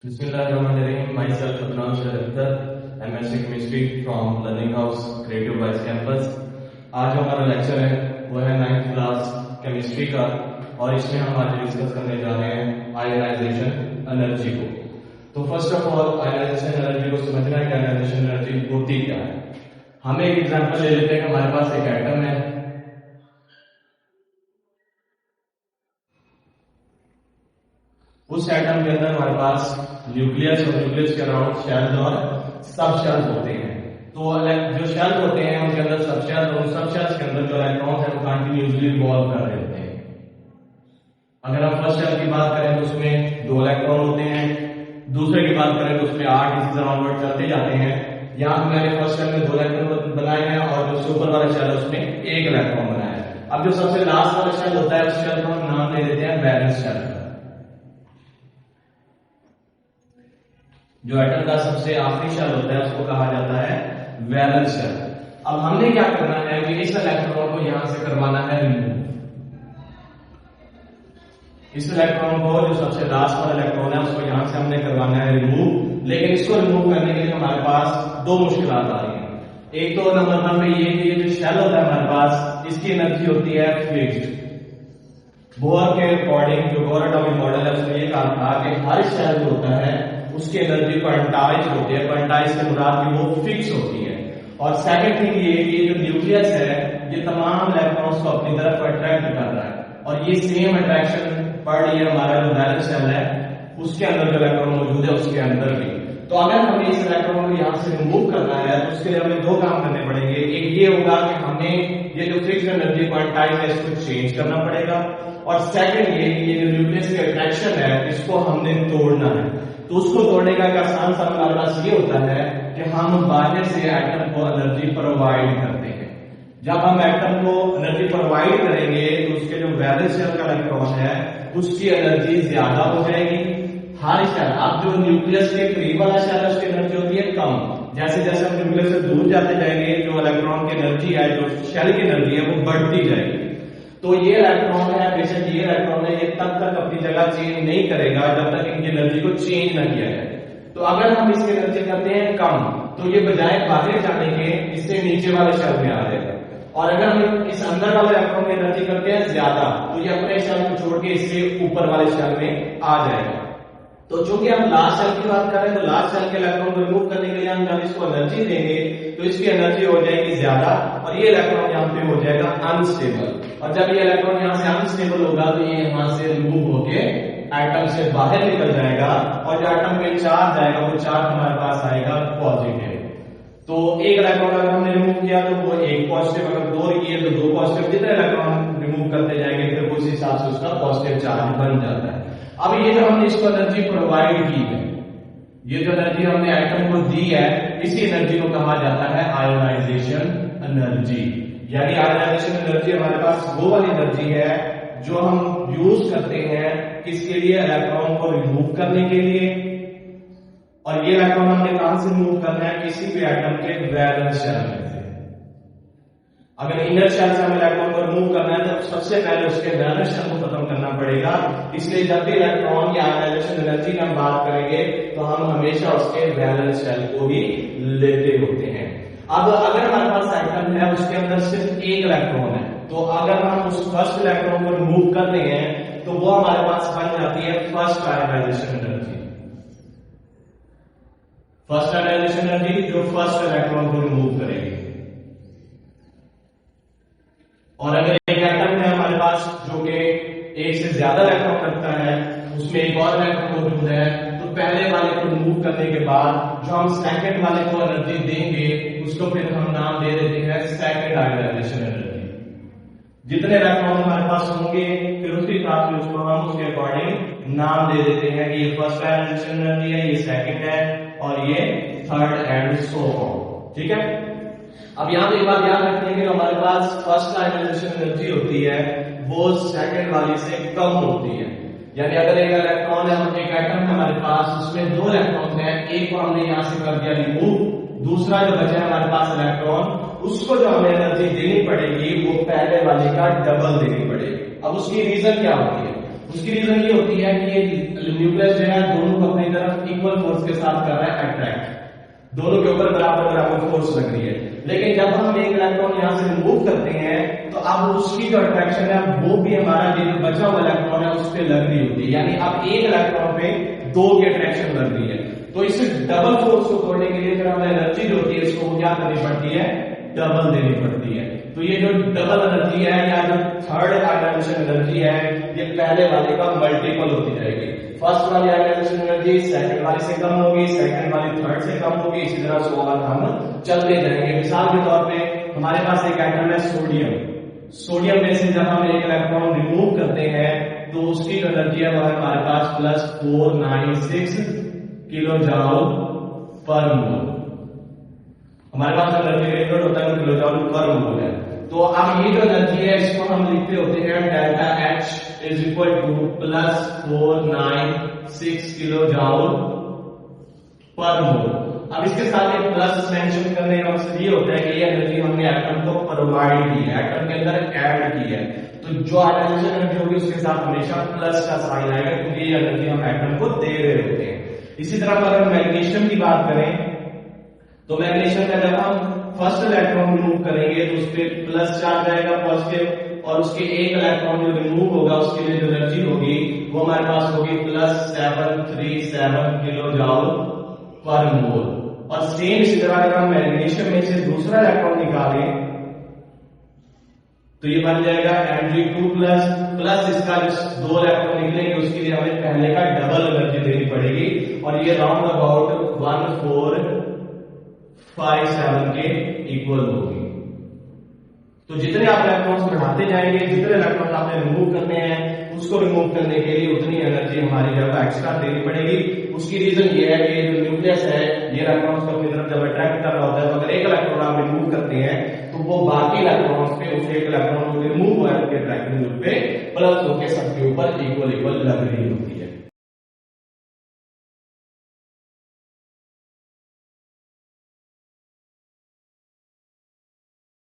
Bismillahirrahmanirrahim. Myself Adnan Shahidar, MSc Chemistry from Learning House Creative Wise Campus. आज हमारा lecture है वो है 9th क्लास केमिस्ट्री का और इसमें हम आज डिस्कस करने जा रहे हैं आयोनाइजेशन एनर्जी को। तो first of all ionisation energy को समझना है कि आयोनाइजेशन एनर्जी होती क्या है। हम एक एग्जांपल ले लेते हैं। हमारे पास एक एटम है, उस एटम के अंदर हमारे पास न्यूक्लियस और न्यूक्लियस के अराउंड शेल्स और सब शेल्स होते हैं। तो जो शेल्स होते हैं उनके अंदर सब शेल्स और सब शेल्स के अंदर जो इलेक्ट्रॉन्स है वो कंटिन्यूअसली रिवॉल्व कर रहे होते हैं। अगर हम फर्स्ट शेल की बात करें तो उसमें 2 इलेक्ट्रॉन होते हैं, दूसरे की बात करें तो उसमें 8 इसी तरह ऑनवर्ड चलते जाते हैं। यहाँ मैंने फर्स्ट शेल में 2 इलेक्ट्रॉन बनाए हैं और जो सुपर वाला शेल है उसमें 1 इलेक्ट्रॉन बनाया है। अब जो सबसे लास्ट वाला शेल होता है उस शेल को हम नाम दे देते हैं वैलेंस शेल। जो एटम का सबसे आखिरी शेल होता है उसको कहा जाता है वैलेंस शेल। अब हमने क्या करना है कि इस इलेक्ट्रॉन को यहां से करवाना है रिमूव। इस इलेक्ट्रॉन को जो सबसे लास्ट वाला इलेक्ट्रॉन है उसको यहां से हमने करवाना है रिमूव। लेकिन इसको रिमूव करने के लिए हमारे पास 2 मुश्किलात आ रही हैं। एक तो नंबर 1 पे ये जो शेल होता है हमारे पास इसकी एनर्जी होती है फिक्स्ड। बोहर के अकॉर्डिंग जो बोहर एटॉमिक मॉडल है उसमें ये कहा था कि हर शेल जो होता है उसकी एनर्जी क्वांटाइज होती है। क्वांटाइज से मुराद की वो फिक्स होती है। और सेकंड थिंग ये जो न्यूक्लियस है ये तमाम इलेक्ट्रॉन्स को अपनी तरफ अट्रैक्ट कर रहा है और ये सेम अट्रैक्शन पड़ रही है हमारा जो वैलेंस शेल है उसके अंदर जो इलेक्ट्रॉन मौजूद है उसके अंदर भी। तो अगर हमें इस इलेक्ट्रॉन को यहाँ से रिमूव करना है तो उसके लिए हमें 2 काम करने पड़ेंगे। एक ये होगा कि हमें ये जो फिक्स्ड एनर्जी क्वांटाइज है इसको चेंज करना पड़ेगा और सेकंड ये जो न्यूक्लियस की अट्रैक्शन है इसको हमने तोड़ना है। तो उसको तोड़ने का एक आसान सा हमारे पास ये होता है कि हम बाहर से एटम को एनर्जी प्रोवाइड करते हैं। जब हम एटम को एनर्जी प्रोवाइड करेंगे तो उसके जो वैलेंस शेल का इलेक्ट्रॉन है उसकी एनर्जी ज्यादा हो जाएगी। हर शेल अब जो न्यूक्लियस के करीब वाला शेल है उसकी एनर्जी होती है कम। जैसे जैसे हम न्यूक्लियस से दूर जाते जाएंगे जो इलेक्ट्रॉन की एनर्जी है जो शेल की एनर्जी है वो बढ़ती जाएगी। तो ये इलेक्ट्रॉन है, बेशक ये इलेक्ट्रॉन है, ये तब तक अपनी जगह चेंज नहीं करेगा जब तक इनकी एनर्जी को चेंज न किया जाए। तो अगर हम इसकी एनर्जी करते हैं कम तो ये बजाय बाहर जाने के इससे नीचे वाले शेल में आ जाएगा और अगर हम इस अंदर वाले इलेक्ट्रॉन की एनर्जी करते हैं ज्यादा तो ये अपने शेल को छोड़ के इससे ऊपर वाले शेल में आ जाएगा। तो चूंकि हम लास्ट शेल की बात करें तो लास्ट शेल के इलेक्ट्रॉन को रिमूव करने के लिए हम जब इसको एनर्जी देंगे तो इसकी एनर्जी हो जाएगी ज्यादा और ये इलेक्ट्रॉन यहाँ पे हो जाएगा अनस्टेबल। और जब ये इलेक्ट्रॉन यहाँ से अनस्टेबल होगा तो ये यहाँ से रिमूव होके एटम से बाहर निकल जाएगा और जो एटम पे चार्ज आएगा वो चार्ज हमारे पास आएगा पॉजिटिव। तो एक इलेक्ट्रॉन अगर हमने रिमूव किया तो वो 1 पॉजिटिव, अगर 2 किए तो 2 पॉजिटिव। जितने इलेक्ट्रॉन रिमूव करते जाएंगे फिर उस हिसाब से उसका पॉजिटिव चार्ज बन जाता है। अब ये जो हमने इसको एनर्जी प्रोवाइड की है, ये जो एनर्जी हमने एटम को दी है इसी एनर्जी को कहा जाता है आयोनाइजेशन एनर्जी। यानी आयोनाइजेशन एनर्जी हमारे पास वो वाली एनर्जी है जो हम यूज करते हैं किसके लिए, इलेक्ट्रॉन को रिमूव करने के लिए। और ये इलेक्ट्रॉन हमने कहां से रिमूव करना है, किसी भी एटम के वैलेंस शेल में से। अगर इनर शेल से हमें इलेक्ट्रॉन को रिमूव करना है तो सबसे पहले उसके वैलेंस शेल को खत्म करना पड़ेगा। इसलिए जब भी इलेक्ट्रॉन की आयोनाइजेशन एनर्जी की हम बात करेंगे तो हम हमेशा उसके वैलेंस शेल को ही लेते होते हैं। अब अगर हमारे पास एटम है उसके अंदर सिर्फ 1 इलेक्ट्रॉन है तो अगर हम उस फर्स्ट इलेक्ट्रॉन को रिमूव करते हैं तो वो हमारे पास बन जाती है first ionisation energy. First ionisation energy जो फर्स्ट इलेक्ट्रॉन को रिमूव करेगी। और अगर एक एटम है हमारे पास जो कि 1 से ज्यादा इलेक्ट्रॉन रखता है उसमें एक और इलेक्ट्रॉन मौजूद है तो पहले वाले को रिमूव करने के बाद जो हम सेकंड वाले को एनर्जी देंगे उसको फिर हम नाम दे देते हैं सेकंड आयोनाइजेशन एनर्जी। जितने इलेक्ट्रॉन हमारे पास होंगे फिर उसके हिसाब से उसको हम उसके अकॉर्डिंग नाम दे देते हैं कि ये फर्स्ट आयोनाइजेशन एनर्जी है, ये सेकंड है और ये थर्ड एंड सो ऑन। ठीक है। अब यहाँ पे एक बात याद रखनी है कि हमारे पास फर्स्ट आयोनाइजेशन एनर्जी होती है वो सेकंड वाली से कम होती है। यानी अगर एक इलेक्ट्रॉन है, एक एटम है हमारे पास उसमें 2 इलेक्ट्रॉन है, एक को हमने यहाँ से कर दिया रिमूव, दूसरा जो बचा है हमारे पास इलेक्ट्रॉन उसको जो हमें एनर्जी देनी पड़ेगी वो पहले वाले का डबल देनी पड़ेगी। अब उसकी रीजन क्या होती है, उसकी रीजन ये होती है कि ये न्यूक्लियस जो है दोनों को अपनी तरफ इक्वल फोर्स के साथ कर रहा है अट्रैक्ट, दोनों के ऊपर बराबर बराबर फोर्स लग रही है। लेकिन जब हम एक इलेक्ट्रॉन यहां से रिमूव करते हैं तो अब उसकी जो अट्रैक्शन है वो भी हमारा जो बचा हुआ इलेक्ट्रॉन है उस पर लग रही होती है, यानी अब एक इलेक्ट्रॉन पे दो की अट्रैक्शन लग रही है। तो इस डबल फोर्स को तोड़ने के लिए फिर हमें एनर्जी जो होती है इसको क्या करनी पड़ती है, डबल देनी पड़ती है। तो ये जो डबल एनर्जी है या जो थर्ड आयोनाइजेशन एनर्जी है ये पहले वाले का मल्टीपल होती जाएगी। फर्स्ट वाली आयोनाइजेशन एनर्जी सेकंड वाली से कम होगी, सेकंड वाली थर्ड से कम होगी, इसी तरह से हम चलते जाएंगे। मिसाल के तौर पे हमारे पास एक एटम है सोडियम, सोडियम में से जब हम एक इलेक्ट्रॉन रिमूव करते हैं तो उसकी जो एनर्जी है वो है हमारे पास +496 किलो जूल पर मोल। हमारे पास एनर्जी का यूनिट होता है किलो जूल पर मोल है। तो अब ये जो एनर्जी है इसको हम लिखते होते हैं delta H is equal to +496 kilojoule per mole. अब इसके साथ एक प्लस मेंशन करने का मकसद ये होता है कि ये एनर्जी हमने एटम को प्रोवाइड की है, एटम के अंदर ऐड की है। तो जो आयोनाइजेशन एनर्जी होगी उसके साथ हमेशा प्लस का साइन आएगा क्योंकि ये एनर्जी हम एटम को दे रहे होते हैं। इसी तरह अगर मैग्नीशियम की बात करें तो मैग्नीशियम का जब हम फर्स्ट इलेक्ट्रॉन रिमूव करेंगे तो उस पर प्लस चार्ज आएगा पॉजिटिव, और उसके एक इलेक्ट्रॉन जो रिमूव होगा उसके लिए जो एनर्जी होगी वो हमारे पास होगी +737 किलो जूल पर मोल। और सेम इसी तरह अगर हम मैग्नीशियम में से दूसरा इलेक्ट्रॉन निकालें तो ये बन जाएगा Mg2 प्लस इसका जो दो इलेक्ट्रॉन निकलेंगे उसके लिए हमें पहले का डबल एनर्जी देनी पड़ेगी और ये राउंड अबाउट 1457 के इक्वल होगी। तो जितने आप इलेक्ट्रॉन्स बढ़ाते जाएंगे, जितने इलेक्ट्रॉन आपने रिमूव करने हैं उसको रिमूव करने के लिए उतनी एनर्जी हमारी जब एक्स्ट्रा देनी पड़ेगी। उसकी रीजन ये है कि जो न्यूक्लियस है ये इलेक्ट्रॉन्स को अपनी तरफ जब अट्रैक्ट कर रहा होता है तो अगर एक इलेक्ट्रॉन आप रिमूव करते हैं तो वो बाकी इलेक्ट्रॉन्स पे उस एक इलेक्ट्रॉन को रिमूव हुआ है उनके अट्रैक्टिव ग्रुप पे प्लस होकर सबके ऊपर इक्वल लग रही होती है।